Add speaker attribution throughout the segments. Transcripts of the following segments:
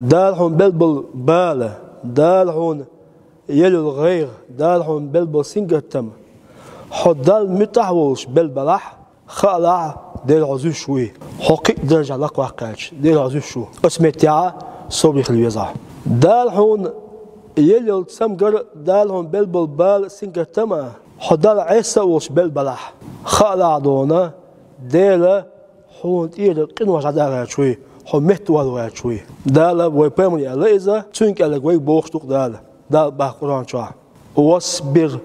Speaker 1: دالحون بلبل باله دالحون يلو الغير دالحون بلبل سنجتم حدال متحوش بلبلح خلع ديل عزو شوي حقيق درجة لك واقعش ديل عزو شو اسمتيا صبري خليزا دالحون يلو تسمجر دالحون بلبل بال سنجتم حدال عيسى وش بلبلح خلع دونا ديل حون إير قنوش عدالة شوي حمت والوعد شوي دالا ويبرمني عليزا تونك على جوي بوختك دالا دال بقران شاه واصبر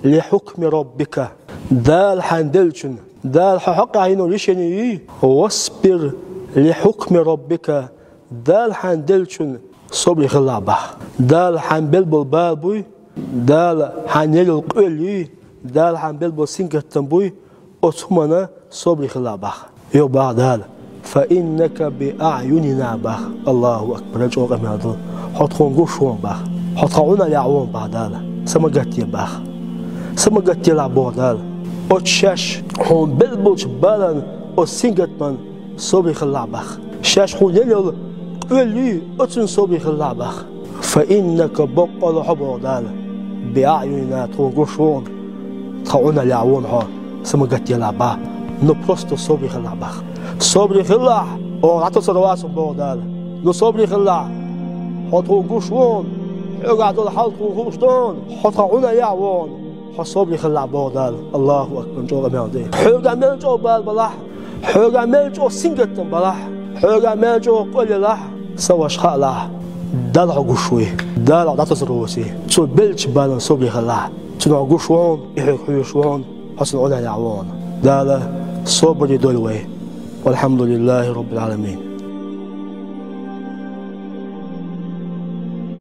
Speaker 1: لحكم ربك دال حندلشن دال حق عينو ليشني واصبر لحكم ربك دال حندلشن صبري خلابه دال حنبلبل بابوي دال حنيل القلي دال حنبلبل سينكتنبوي أتمنى صبري خلابه يوبا دال فإنك بأعيننا بخ الله أكبر جوق مادو حطون قشون بخ حطعونا لعوون بعداله سمجت يبخ سمجت يلعبوا دال أتشاش هون بلبوش بالن أسينجت من صبي خلعبخ شاش هون يلول قلي أتن صبي خلعبخ فإنك بقى حبوا دال بأعيننا تون قشون حطعونا لعوون ها سمجت يلعبه نبرست صبي خلعبخ صبري خلع أو عطوا صلوات بودال لو صبري خلع حطوا قشون يقعدوا الحلق وخشتون حطوا يعوون حصبري خلع بودال الله أكبر جوغ مالدي حوغا ملجو بالبلح حوغا ملجو سنجتن بلح حوغا ملجو قولي لح سواش خلع دلع قشوي دلع عطوا صلواتي تو بلج بالن صبري خلع تنع قشون يحيشون حصلوا يعوون دال صبري دولوي والحمد لله رب العالمين.